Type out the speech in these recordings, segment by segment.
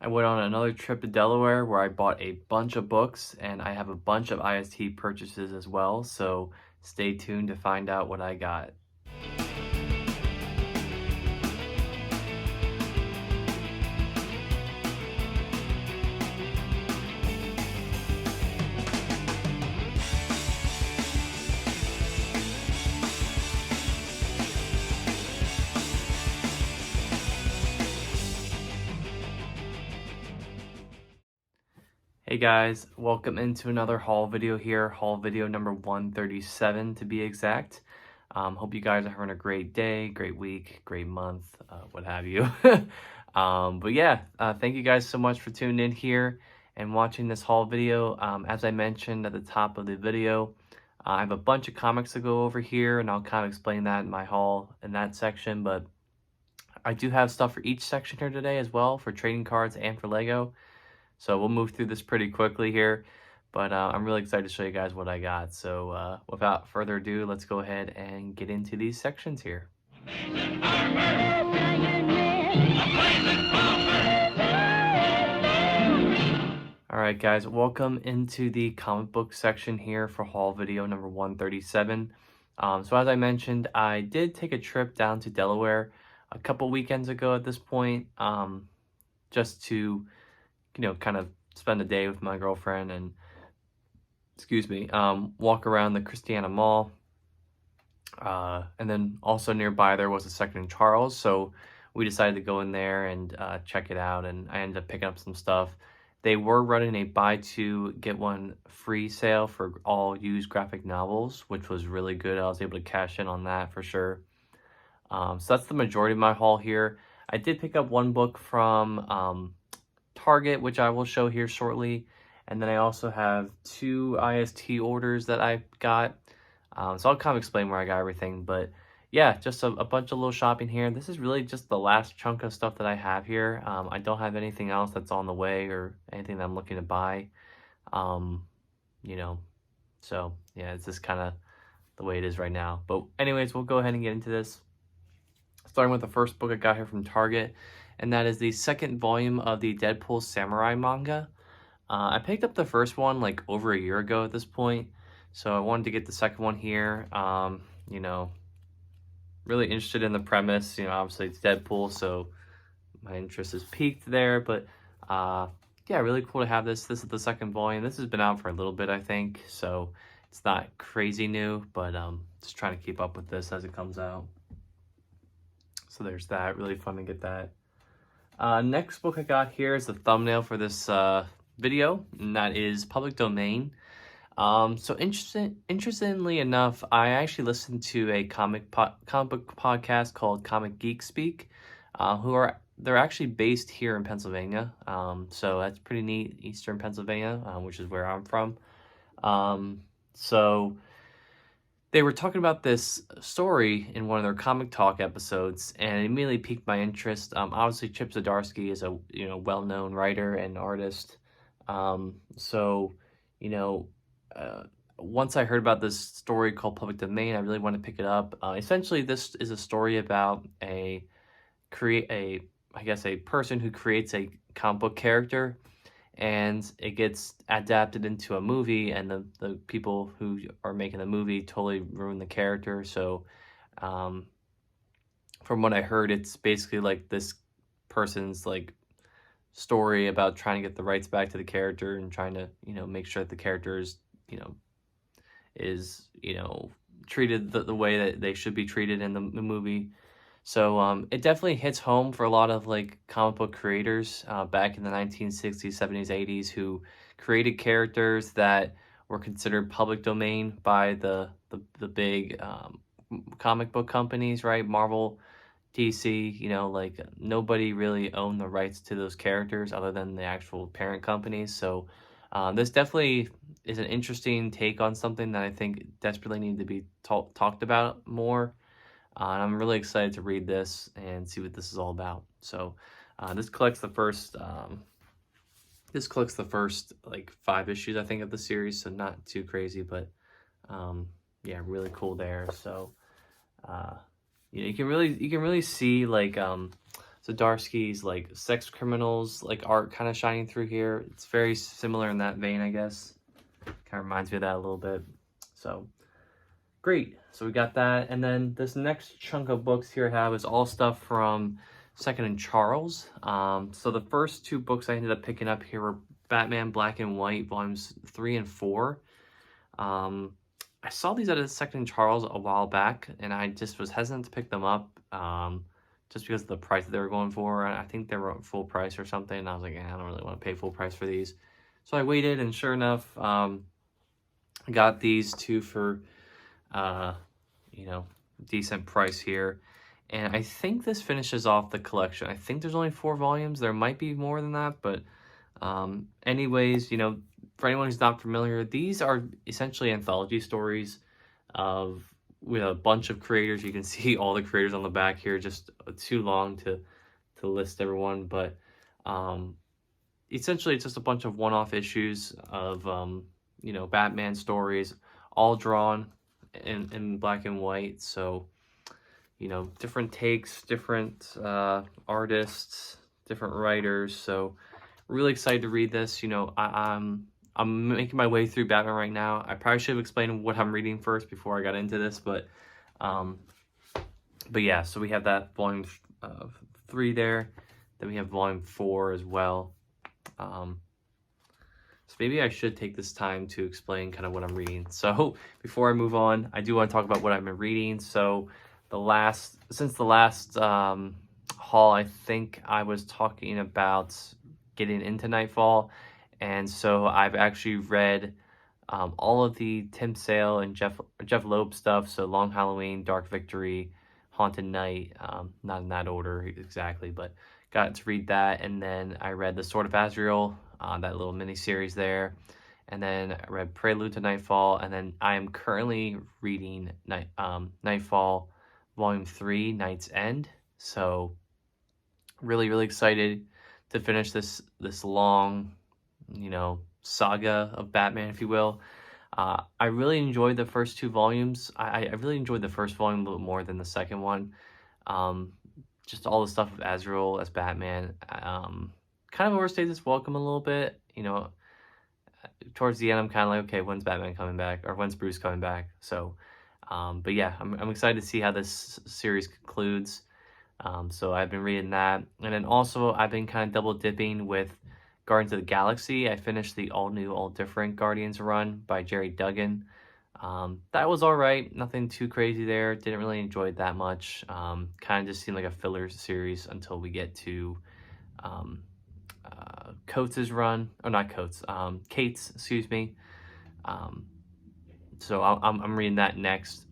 I went on another trip to Delaware where I bought a bunch of books, and I have a bunch of IST purchases as well, so stay tuned to find out what I got. Hey guys, welcome into another haul video here, haul video number 137 to be exact. Hope you guys are having a great day, great week, great month, what have you. But yeah, thank you guys so much for tuning in here and watching this haul video. As I mentioned at the top of the video, I have a bunch of comics to go over here, and I'll kind of explain that in my haul in that section, but I do have stuff for each section here today as well, for trading cards and for Lego. So we'll move through this pretty quickly here, but I'm really excited to show you guys what I got. So without further ado, let's go ahead and get into these sections here. All right, guys, welcome into the comic book section here for haul video number 137. So as I mentioned, I did take a trip down to Delaware a couple weekends ago at this point, just to kind of spend a day with my girlfriend and, walk around the Christiana Mall. And then also nearby there was a Second in Charles, so we decided to go in there and check it out, and I ended up picking up some stuff. They were running a buy two, get one free sale for all used graphic novels, which was really good. I was able to cash in on that for sure. So that's the majority of my haul here. I did pick up one book from Target, which I will show here shortly, and then I also have two IST orders that I got, so I'll kind of explain where I got everything. But yeah, just a bunch of little shopping here. This is really just the last chunk of stuff that I have here. I don't have anything else that's on the way or anything that I'm looking to buy, so yeah, it's just kind of the way it is right now. But anyways, we'll go ahead and get into this, starting with the first book I got here from Target, and that is the second volume of the Deadpool Samurai manga. I picked up the first one like over a year ago at this point, so I wanted to get the second one here. Really interested in the premise. Obviously it's Deadpool, so my interest is piqued there. But yeah, really cool to have this. This is the second volume. This has been out for a little bit, I think, so it's not crazy new, but just trying to keep up with this as it comes out. So there's that. Really fun to get that. Next book I got here is the thumbnail for this video, and that is Public Domain. So interestingly enough, I actually listened to a comic book podcast called Comic Geek Speak, they're actually based here in Pennsylvania. So that's pretty neat, Eastern Pennsylvania, which is where I'm from. So they were talking about this story in one of their Comic Talk episodes, and it immediately piqued my interest. Obviously, Chip Zdarsky is a well-known writer and artist. Once I heard about this story called Public Domain, I really wanted to pick it up. Essentially, this is a story about a person who creates a comic book character, and it gets adapted into a movie, and the people who are making the movie totally ruin the character. So from what I heard, it's basically like this person's like story about trying to get the rights back to the character and trying to make sure that the character is treated the way that they should be treated in the movie. So it definitely hits home for a lot of like comic book creators back in the 1960s, 70s, 80s, who created characters that were considered public domain by the big comic book companies, right? Marvel, DC, like nobody really owned the rights to those characters other than the actual parent companies. So this definitely is an interesting take on something that I think desperately needs to be talked about more. And I'm really excited to read this and see what this is all about. So this collects the first like 5 issues, I think, of the series, so not too crazy, but yeah, really cool there. So you can really see like so Zdarsky's like sex criminals like art kind of shining through here. It's very similar in that vein, I guess. Kind of reminds me of that a little bit. So great. So we got that. And then this next chunk of books here I have is all stuff from Second and Charles. So the first two books I ended up picking up here were Batman Black and White, volumes 3 and 4. I saw these at a Second and Charles a while back, and I just was hesitant to pick them up, just because of the price that they were going for. I think they were at full price or something, and I was like, I don't really want to pay full price for these. So I waited, and sure enough, I got these two for, you know, decent price here. And I think this finishes off the collection. I think there's only 4 volumes. There might be more than that, but anyways, you know, for anyone who's not familiar, these are essentially anthology stories of with a bunch of creators. You can see all the creators on the back here, just too long to list everyone, but essentially it's just a bunch of one-off issues of you know, Batman stories, all drawn in black and white. So, you know, different takes, different artists, different writers. So really excited to read this. You know, I'm making my way through Batman right now. I probably should have explained what I'm reading first before I got into this, but yeah, so we have that volume 3 there. Then we have volume 4 as well. So maybe I should take this time to explain kind of what I'm reading. So before I move on, I do want to talk about what I've been reading. So since the last haul, I think I was talking about getting into Nightfall. And so I've actually read all of the Tim Sale and Jeff Loeb stuff. So Long Halloween, Dark Victory, Haunted Night, not in that order exactly, but got to read that. And then I read The Sword of Azrael, that little mini series there. And then I read Prelude to Nightfall. And then I am currently reading Nightfall Volume 3, Night's End. So really, really excited to finish this long, you know, saga of Batman, if you will. I really enjoyed the first 2 volumes. I really enjoyed the first volume a little more than the second one. Just all the stuff of Azrael as Batman kind of overstays its welcome a little bit. You know, towards the end, I'm kind of like, okay, when's Batman coming back, or when's Bruce coming back? So, but yeah, I'm excited to see how this series concludes. So I've been reading that, and then also I've been kind of double dipping with Guardians of the Galaxy. I finished the all new, all different Guardians run by Jerry Duggan. That was all right, nothing too crazy there. Didn't really enjoy it that much. Kind of just seemed like a filler series until we get to Coates' run, or not Coates, Kate's, excuse me. So I'm reading that next,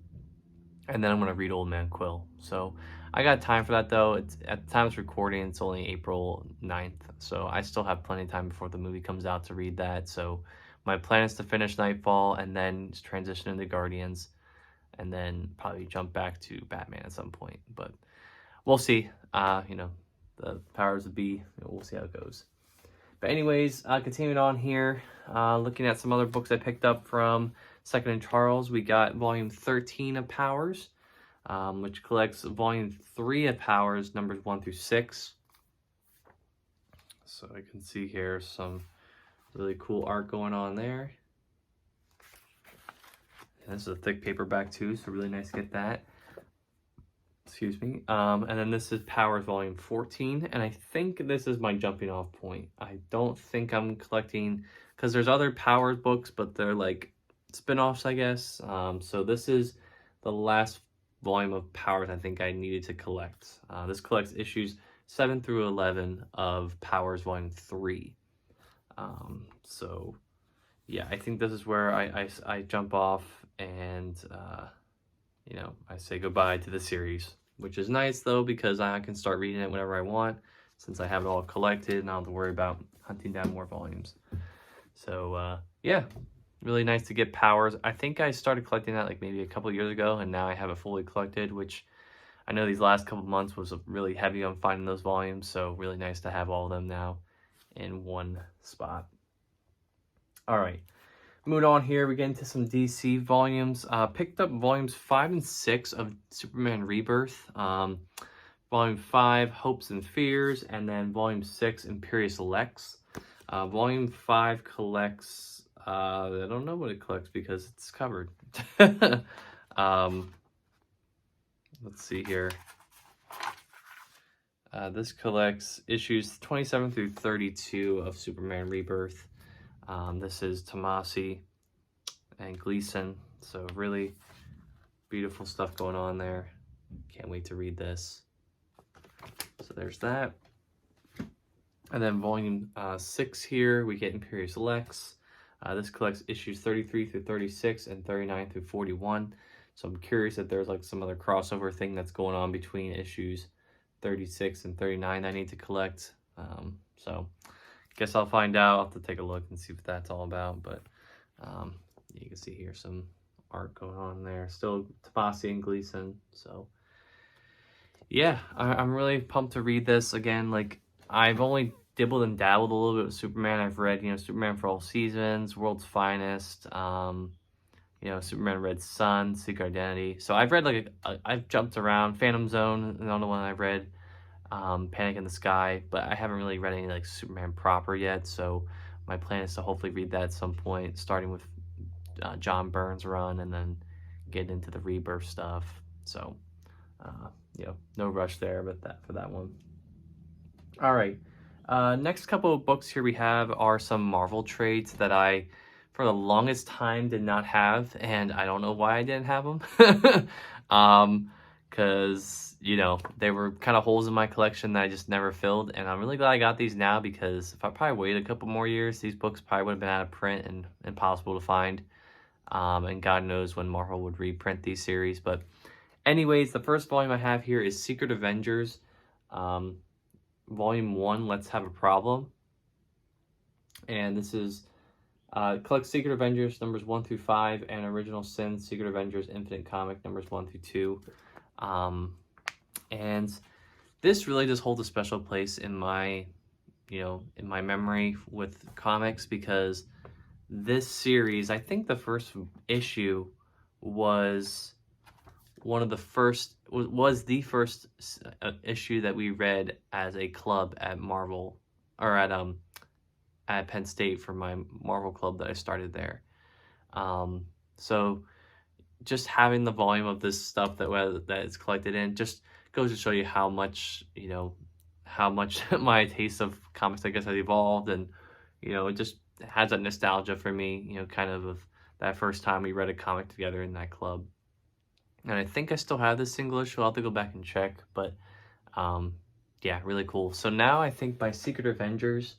and then I'm gonna read Old Man Quill. So I got time for that though. It's at the time of recording, it's only April 9th, so I still have plenty of time before the movie comes out to read that. So my plan is to finish Nightfall and then transition into Guardians, and then probably jump back to Batman at some point. But we'll see. You know, the powers that be. We'll see how it goes. But anyways, continuing on here, looking at some other books I picked up from Second and Charles. We got volume 13 of Powers, which collects volume 3 of Powers, numbers 1 through 6. So I can see here some really cool art going on there. And this is a thick paperback too, so really nice to get that. Excuse me. And then this is Powers volume 14, and I think this is my jumping off point. I don't think I'm collecting, because there's other Powers books, but they're like spin-offs, I guess. So this is the last volume of Powers I think I needed to collect. This collects issues 7 through 11 of Powers volume 3. So yeah, I think this is where I jump off and you know, I say goodbye to the series, which is nice though, because I can start reading it whenever I want, since I have it all collected and I don't have to worry about hunting down more volumes. So yeah, really nice to get Powers. I think I started collecting that like maybe a couple years ago, and now I have it fully collected, which I know these last couple months was really heavy on finding those volumes, so really nice to have all of them now in one spot. All right, moving on here, we get into some DC volumes. Picked up volumes 5 and 6 of Superman Rebirth. Volume Volume 5, Hopes and Fears, and then Volume 6, Imperious Lex. Volume 5 collects, I don't know what it collects because it's covered. Let's see here. This collects issues 27 through 32 of Superman Rebirth. This is Tomasi and Gleason, so really beautiful stuff going on there. Can't wait to read this. So there's that. And then volume 6 here, we get Imperious Lex. This collects issues 33 through 36 and 39 through 41. So I'm curious if there's like some other crossover thing that's going on between issues 36 and 39 I need to collect. So guess I'll find out. I'll have to take a look and see what that's all about. But you can see here some art going on there. Still Tomasi and Gleason. So yeah, I'm really pumped to read this again. Like, I've only dibbled and dabbled a little bit with Superman. I've read, Superman for All Seasons, World's Finest, Superman Red Sun, Secret Identity. So I've read I've jumped around. Phantom Zone, another one I've read. Panic in the Sky, but I haven't really read any like Superman proper yet. So my plan is to hopefully read that at some point, starting with John Byrne's run and then get into the Rebirth stuff. So no rush there, but for that one. All right. Next couple of books here we have are some Marvel trades that I, for the longest time, did not have, and I don't know why I didn't have them. Because, they were kind of holes in my collection that I just never filled, and I'm really glad I got these now, because if I probably waited a couple more years, these books probably would have been out of print and impossible to find. And God knows when Marvel would reprint these series. But anyways, the first volume I have here is Secret Avengers. Volume 1, Let's Have a Problem. And this is collects Secret Avengers numbers 1 through 5 and Original Sin Secret Avengers Infinite Comic numbers 1 through 2. And this really does hold a special place in my memory with comics, because this series, I think the first issue was the first issue that we read as a club at Marvel, or at Penn State for my Marvel club that I started there. So just having the volume of this stuff that it's collected in just goes to show you how much my taste of comics, I guess, has evolved, and it just has a nostalgia for me, kind of that first time we read a comic together in that club. And I think I still have this single issue. I'll have to go back and check, but yeah, really cool. So now I think my Secret Avengers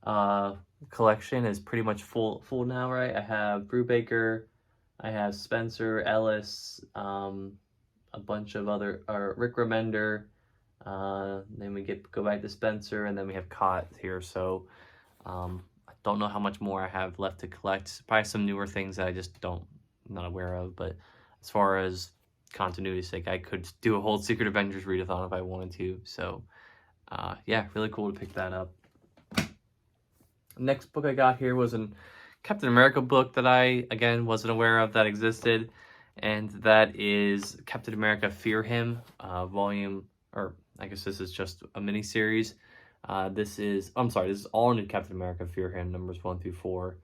collection is pretty much full now, right? I have Brubaker, I have Spencer, Ellis, a bunch of other, Rick Remender, then we go back to Spencer, and then we have Cott here. So I don't know how much more I have left to collect. Probably some newer things that I'm not aware of, but as far as continuity's sake, I could do a whole Secret Avengers readathon if I wanted to. So yeah, really cool to pick that up. Next book I got here was a Captain America book that I, again, wasn't aware of that existed, and that is Captain America Fear Him, volume, or I guess this is just a mini-series. This is all new Captain America Fear Him, numbers 1 through 4.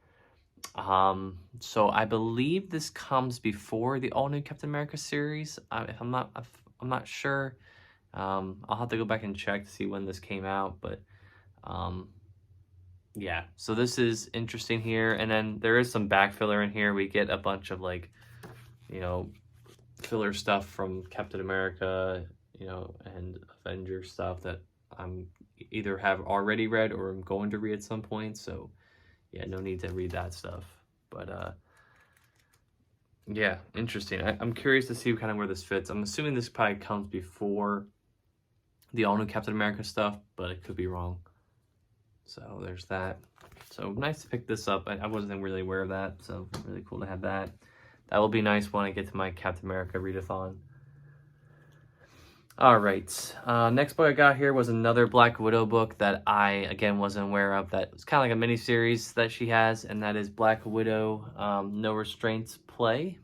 So I believe this comes before the all new Captain America series. I'm not sure. I'll have to go back and check to see when this came out, but yeah, so this is interesting here. And then there is some back filler in here. We get a bunch of filler stuff from Captain America, and Avengers stuff that I'm either have already read or I'm going to read at some point. So yeah, no need to read that stuff. But yeah, interesting. I'm curious to see kind of where this fits. I'm assuming this probably comes before the all new Captain America stuff, but I could be wrong. So there's that. So nice to pick this up. I wasn't really aware of that, so really cool to have that. That will be nice when I get to my Captain America readathon. All right. Next book I got here was another Black Widow book that I, again, wasn't aware of. That was kind of like a mini-series that she has, and that is Black Widow No Restraints Play.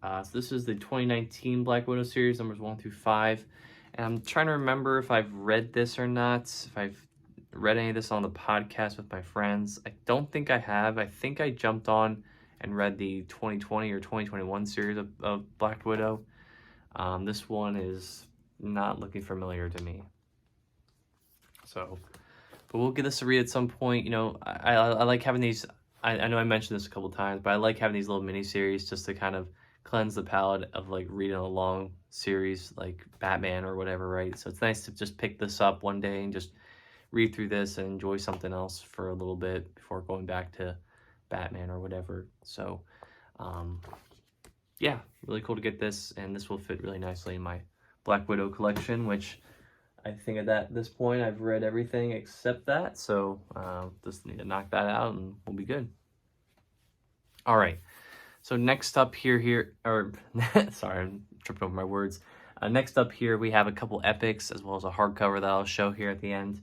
So this is the 2019 Black Widow series, numbers 1 through 5. And I'm trying to remember if I've read this or not, if I've read any of this on the podcast with my friends. I don't think I have. I think I jumped on and read the 2020 or 2021 series of Black Widow. This one is not looking familiar to me. So, but we'll get this to read at some point. You know, I like having these. I know I mentioned this a couple times, but I like having these little mini series just to kind of cleanse the palate of like reading a long series like Batman or whatever, right? So it's nice to just pick this up one day and just read through this and enjoy something else for a little bit before going back to Batman or whatever. So, yeah, really cool to get this, and this will fit really nicely in my Black Widow collection, which I think at this point I've read everything except that, so just need to knock that out and we'll be good. All right, so next up here, sorry, I'm tripping over my words. Next up here, we have a couple epics as well as a hardcover that I'll show here at the end.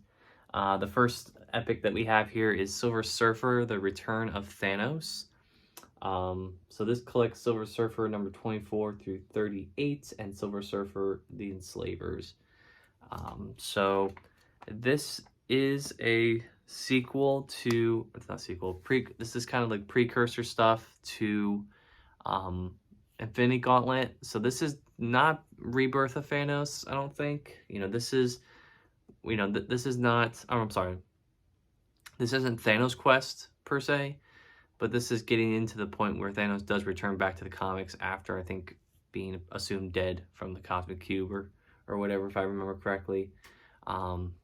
The first epic that we have here is Silver Surfer, The Return of Thanos. So this collects Silver Surfer number 24 through 38 and Silver Surfer, The Enslavers. So this is a sequel to, it's not sequel, this is kind of like precursor stuff to Infinity Gauntlet. So this is not Rebirth of Thanos, I don't think. You know, this is, you know, this is not, oh, I'm sorry. This isn't Thanos Quest per se, but this is getting into the point where Thanos does return back to the comics after, I think, being assumed dead from the Cosmic Cube or whatever, if I remember correctly.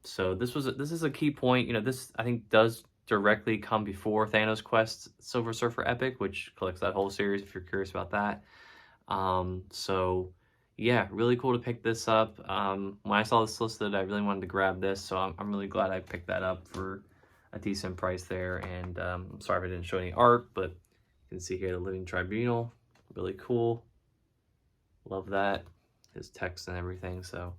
So this is a key point. You know, this I think does directly come before Thanos Quest Silver Surfer Epic, which collects that whole series if you're curious about that. So yeah, really cool to pick this up. When I saw this listed, I really wanted to grab this, so I'm really glad I picked that up for a decent price there. And I'm sorry if I didn't show any art, but you can see here the Living Tribunal, really cool. Love that, his text and everything. So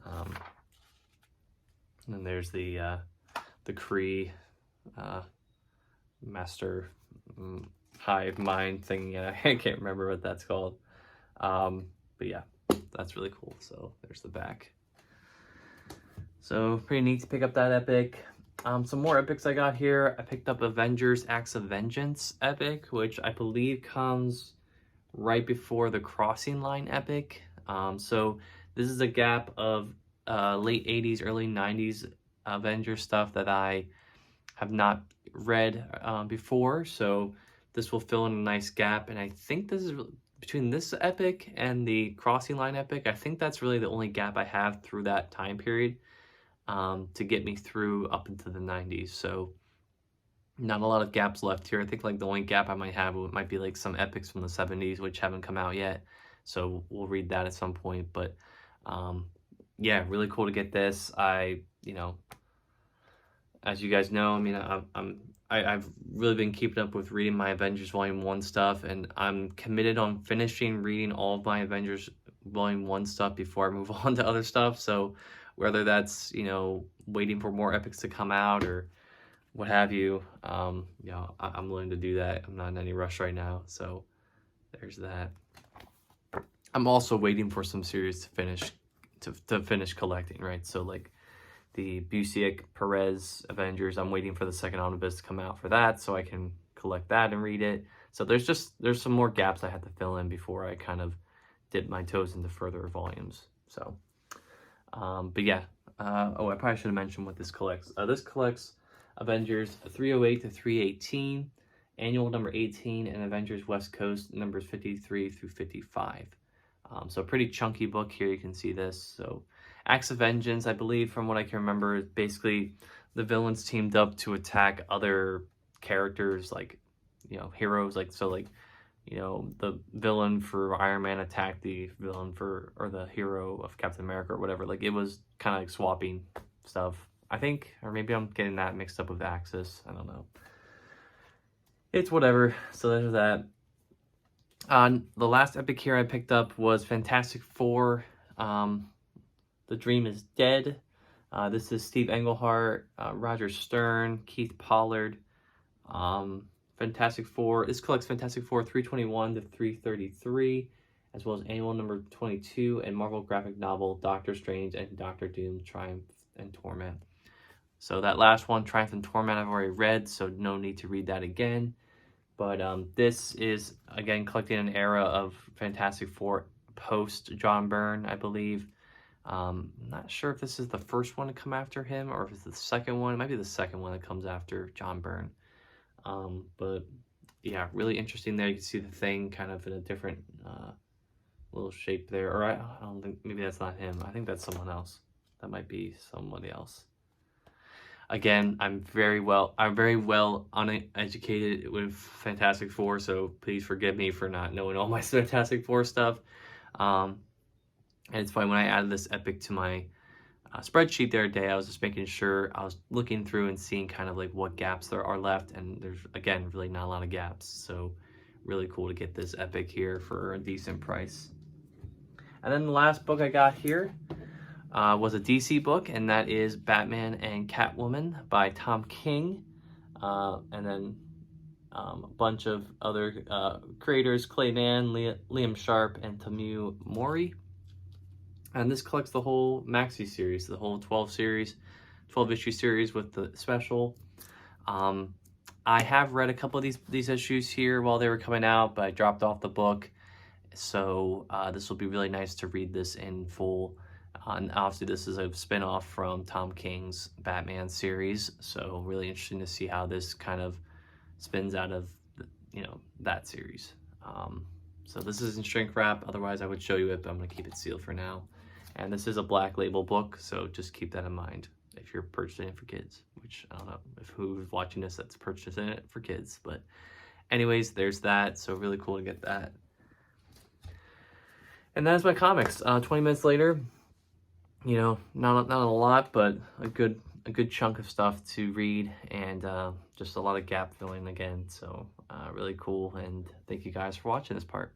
and then there's the Kree master hive mind thing. Yeah, I can't remember what that's called. But yeah, that's really cool. So there's the back. So pretty neat to pick up that epic. Some more epics I got here. I picked up Avengers Acts of Vengeance epic, which I believe comes right before the Crossing Line epic. So this is a gap of late 80s, early 90s Avengers stuff that I have not read before. So this will fill in a nice gap. And I think this is between this epic and the Crossing Line epic. I think that's really the only gap I have through that time period to get me through up into the 90s. So not a lot of gaps left here. I think like the only gap I might have might be like some epics from the 70s, which haven't come out yet. So we'll read that at some point. But yeah, really cool to get this. You know, as you guys know, I mean, I've really been keeping up with reading my Avengers Volume 1 stuff, and I'm committed on finishing reading all of my Avengers Volume 1 stuff before I move on to other stuff. So whether that's, you know, waiting for more epics to come out or what have you, you know, I'm willing to do that. I'm not in any rush right now. So there's that. I'm also waiting for some series to finish collecting, right? So like the Busiek Perez Avengers, I'm waiting for the second omnibus to come out for that so I can collect that and read it. So there's some more gaps I have to fill in before I kind of dip my toes into further volumes. So but yeah, oh, I probably should have mentioned what this collects. This collects Avengers 308 to 318, Annual number 18, and Avengers West Coast numbers 53 through 55. So a pretty chunky book here. You can see this. So Acts of Vengeance, I believe, from what I can remember, is basically the villains teamed up to attack other characters, like, you know, heroes. Like, so like, you know, the villain for Iron Man attacked the villain for, or the hero of Captain America or whatever. Like, it was kind of like swapping stuff, I think. Or maybe I'm getting that mixed up with Axis. I don't know. It's whatever. So there's that. The last epic here I picked up was Fantastic Four. The Dream is Dead. This is Steve Englehart, Roger Stern, Keith Pollard. Fantastic Four. This collects Fantastic Four 321 to 333, as well as annual number 22 and Marvel graphic novel Doctor Strange and Doctor Doom Triumph and Torment. So that last one, Triumph and Torment, I've already read, so no need to read that again. But this is, again, collecting an era of Fantastic Four post John Byrne, I believe. I'm not sure if this is the first one to come after him or if it's the second one. It might be the second one that comes after John Byrne. But yeah, really interesting there. You can see the Thing kind of in a different little shape there. Or I don't think, maybe that's not him. I think that's someone else. That might be somebody else. Again, I'm very well uneducated with Fantastic Four, so please forgive me for not knowing all my Fantastic Four stuff. And it's funny, when I added this epic to my spreadsheet the other day, I was just making sure I was looking through and seeing kind of like what gaps there are left, and there's, again, really not a lot of gaps. So really cool to get this epic here for a decent price. And then the last book I got here was a DC book, and that is Batman and Catwoman by Tom King. And then a bunch of other creators, Clay Mann, Liam Sharp, and Tamu Mori. And this collects the whole maxi series, the whole 12-issue series with the special. I have read a couple of these issues here while they were coming out, but I dropped off the book. So this will be really nice to read this in full. And obviously this is a spin-off from Tom King's Batman series, so really interesting to see how this kind of spins out of, that series. So this is in shrink wrap, otherwise I would show you it, but I'm going to keep it sealed for now. And this is a black label book, so just keep that in mind if you're purchasing it for kids, which I don't know if who's watching this that's purchasing it for kids, but anyways, there's that. So really cool to get that. And that is my comics. 20 minutes later, not a lot, but a good chunk of stuff to read, and just a lot of gap filling again. So really cool, and thank you guys for watching this part.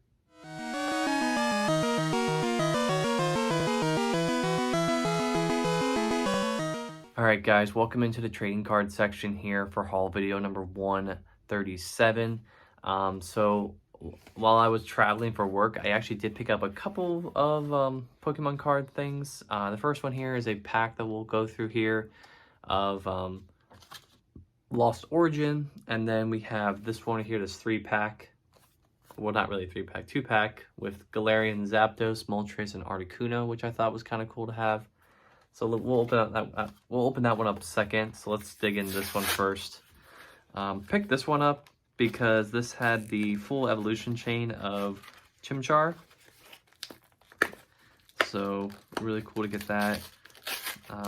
Alright guys, welcome into the trading card section here for haul video number 137. So while I was traveling for work, I actually did pick up a couple of Pokemon card things. The first one here is a pack that we'll go through here of Lost Origin, and then we have this one here, this 3-pack. Well, not really 3-pack, 2-pack with Galarian, Zapdos, Moltres, and Articuno, which I thought was kind of cool to have. So we'll open that one up second. So let's dig into this one first. Picked this one up because this had the full evolution chain of Chimchar. So really cool to get that.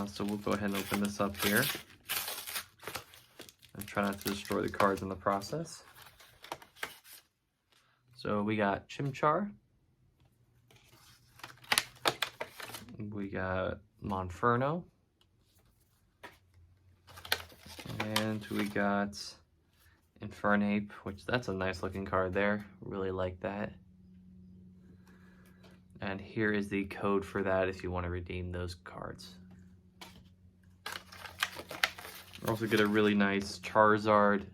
So we'll go ahead and open this up here. And try not to destroy the cards in the process. So we got Chimchar. We got Monferno. And we got Infernape, which that's a nice looking card there. Really like that. And here is the code for that if you want to redeem those cards. We're also get a really nice Charizard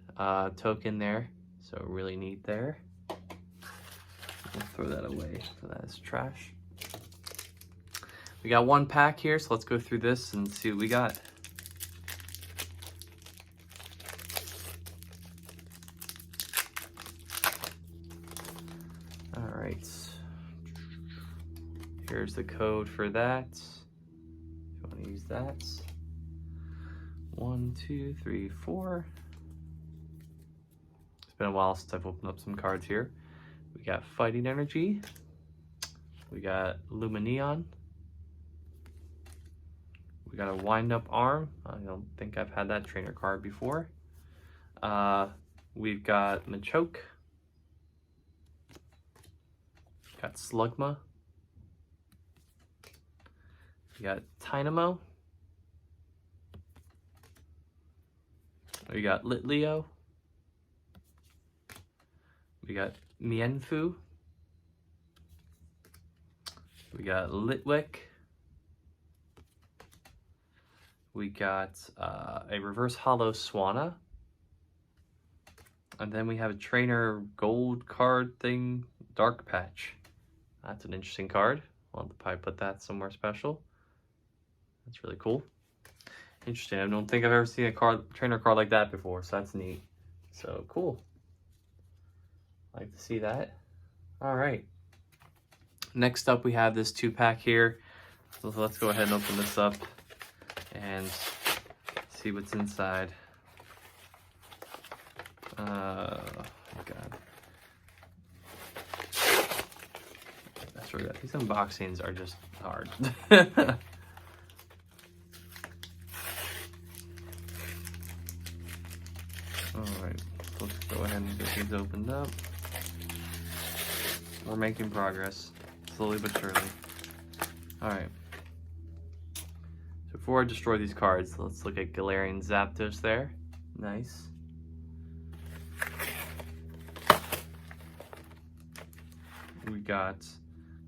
token there. So really neat there. We'll throw that away, so that is trash. We got one pack here, so let's go through this and see what we got. All right. Here's the code for that. If you want to use that. 1, 2, 3, 4. It's been a while since I've opened up some cards here. We got Fighting Energy. We got Lumineon. We got a Wind-Up Arm. I don't think I've had that trainer card before. We've got Machoke. Got Slugma. We got Tynamo. We got Litleo. We got Mienfoo. We got Litwick. We got a reverse hollow Swanna. And then we have a trainer gold card thing, Dark Patch. That's an interesting card. I'll have to probably put that somewhere special. That's really cool. Interesting. I don't think I've ever seen a trainer card like that before, so that's neat. So cool. I like to see that. All right. Next up, we have this 2-pack here. So let's go ahead and open this up and see what's inside. God. That's really good. These unboxings are just hard. Alright, let's go ahead and get these opened up. We're making progress, slowly but surely. Alright. So before I destroy these cards, let's look at Galarian Zapdos there. Nice. We got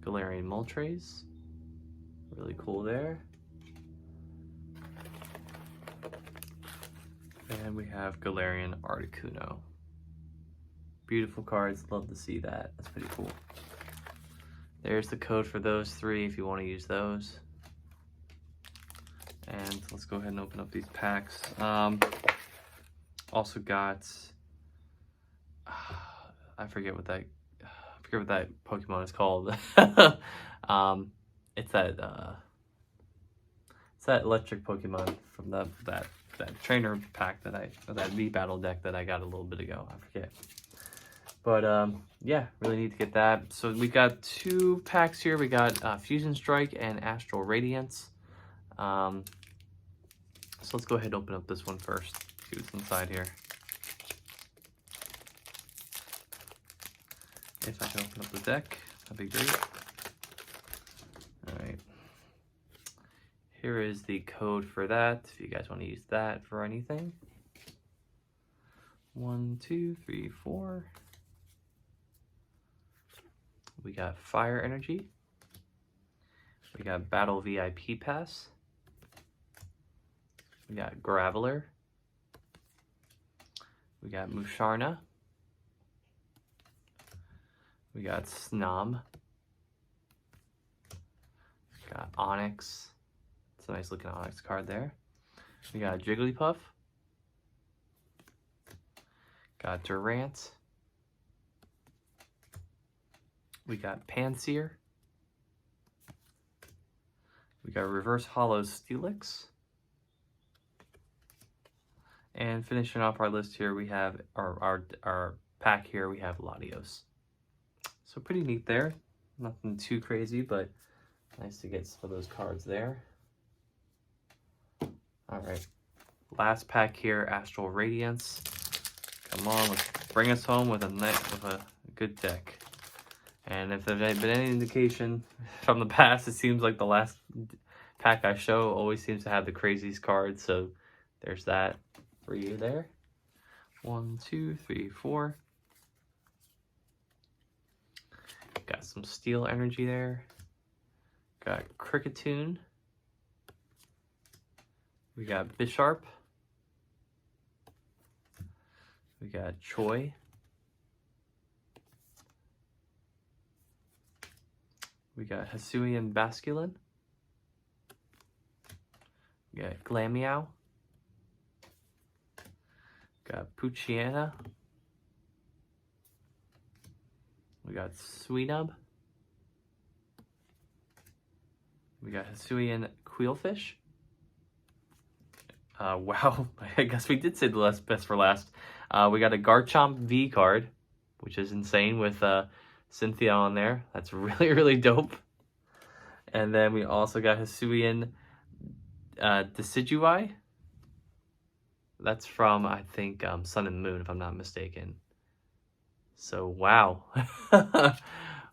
Galarian Moltres. Really cool there. And we have Galarian Articuno. Beautiful cards, love to see that. That's pretty cool. There's the code for those 3 if you want to use those. And let's go ahead and open up these packs. Also got, I forget what that Pokemon is called. It's that electric Pokemon from that trainer pack that V battle deck that I got a little bit ago. I forget. But yeah, really need to get that. So we got 2 packs here. We got Fusion Strike and Astral Radiance. So let's go ahead and open up this one first. See what's inside here. If I can open up the deck, that'd be great. All right. Here is the code for that, if you guys want to use that for anything. 1, 2, 3, 4. We got Fire Energy. We got Battle VIP Pass. We got Graveler. We got Musharna. We got Snom. Got Onyx. It's a nice looking Onyx card there. We got Jigglypuff. Got Durant. We got Panseer. We got Reverse Hollow Steelix. And finishing off our list here, we have our pack here, we have Latios. So pretty neat there. Nothing too crazy, but nice to get some of those cards there. All right, last pack here, Astral Radiance. Come on, let's bring us home with a good deck. And if there's been any indication from the past, it seems like the last pack I show always seems to have the craziest cards. So there's that for you there. 1, 2, 3, 4. Got some Steel Energy there. Got Cricketune. We got Bisharp. We got Choi. We got Hisuian Basculin. We got Glameow. Got Poochyena. We got Suinub. We got Hisuian Quillfish. Wow, I guess we did say the best for last. We got a Garchomp V card, which is insane with Cynthia on there. That's really, really dope. And then we also got Hisuian Decidueye. That's from, I think, Sun and Moon, if I'm not mistaken. So, wow.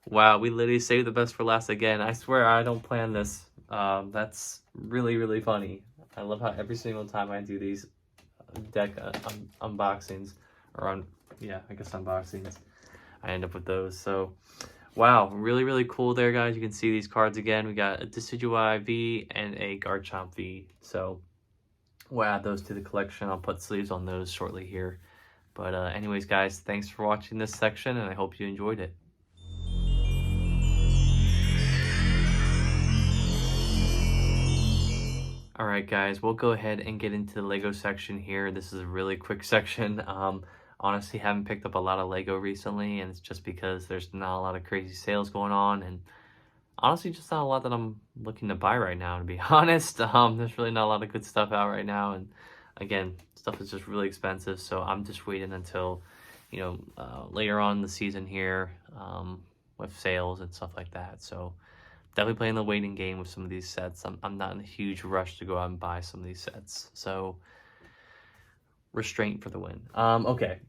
Wow, we literally saved the best for last again. I swear I don't plan this. That's really, really funny. I love how every single time I do these deck unboxings, or unboxings, I end up with those. So, wow, really, really cool there, guys. You can see these cards again. We got a Decidueye V and a Garchomp V. So, we'll add those to the collection. I'll put sleeves on those shortly here. But anyways, guys, thanks for watching this section, and I hope you enjoyed it. All right, guys, we'll go ahead and get into the Lego section here. This is a really quick section. Honestly, haven't picked up a lot of Lego recently, and it's just because there's not a lot of crazy sales going on, and honestly, just not a lot that I'm looking to buy right now, to be honest. There's really not a lot of good stuff out right now, and again, stuff is just really expensive, so I'm just waiting until, later on in the season here, with sales and stuff like that. So definitely playing the waiting game with some of these sets. I'm not in a huge rush to go out and buy some of these sets. So restraint for the win. Okay.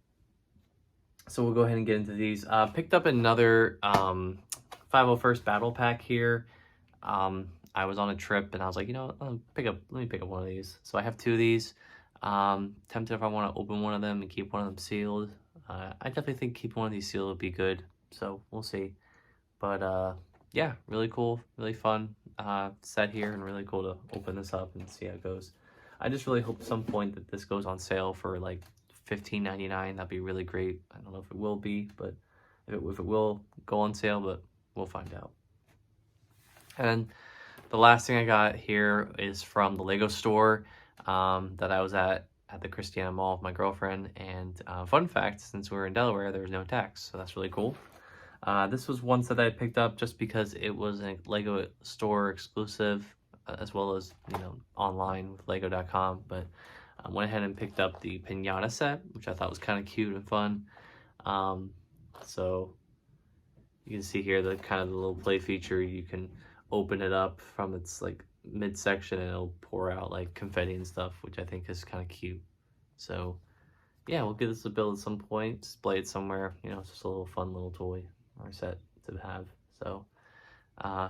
So we'll go ahead and get into these. Picked up another 501st Battle Pack here. I was on a trip and I was like, let me pick up one of these. So I have two of these. Tempted if I want to open one of them and keep one of them sealed. I definitely think keeping one of these sealed would be good. So we'll see. But yeah, really cool, really fun set here, and really cool to open this up and see how it goes. I just really hope at some point that this goes on sale for like $15.99. That'd be really great. I don't know if it will be, but if it will go on sale, but we'll find out. And the last thing I got here is from the Lego store that I was at the Christiana Mall with my girlfriend. And fun fact, since we're in Delaware, there was no tax, so that's really cool. This was one set I picked up just because it was a Lego store exclusive, as well as, online with Lego.com. But I went ahead and picked up the Pinata set, which I thought was kind of cute and fun. So you can see here the kind of the little play feature. You can open it up from its like midsection and it'll pour out like confetti and stuff, which I think is kind of cute. So yeah, we'll give this a build at some point, display it somewhere. It's just a little fun little toy or set to have. So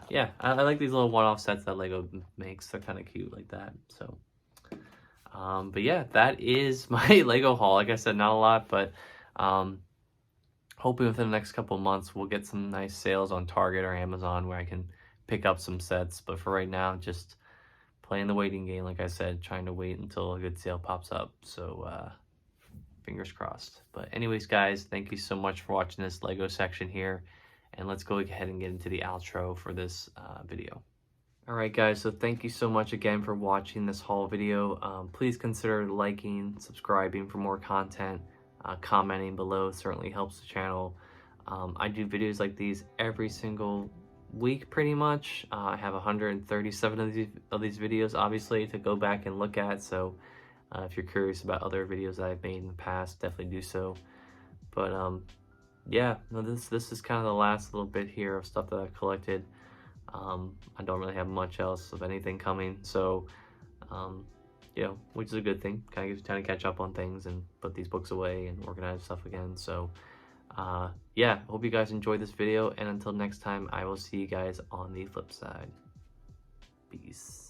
yeah, I like these little one-off sets that Lego makes. They're kind of cute like that. So but yeah, that is my Lego haul. Like I said, not a lot, but hoping within the next couple of months we'll get some nice sales on Target or Amazon where I can pick up some sets. But for right now, just playing the waiting game, like I said, trying to wait until a good sale pops up. So fingers crossed. But anyways, guys, thank you so much for watching this Lego section here, and let's go ahead and get into the outro for this video. All right, guys, so thank you so much again for watching this haul video. Please consider liking, subscribing for more content, commenting below certainly helps the channel. I do videos like these every single week pretty much. I have 137 of these videos obviously to go back and look at, so if you're curious about other videos that I've made in the past, definitely do so. But yeah, no, this is kind of the last little bit here of stuff that I've collected. I don't really have much else of anything coming, so which is a good thing. Kind of gives you time to catch up on things and put these books away and organize stuff again. So yeah, hope you guys enjoyed this video, and until next time, I will see you guys on the flip side. Peace.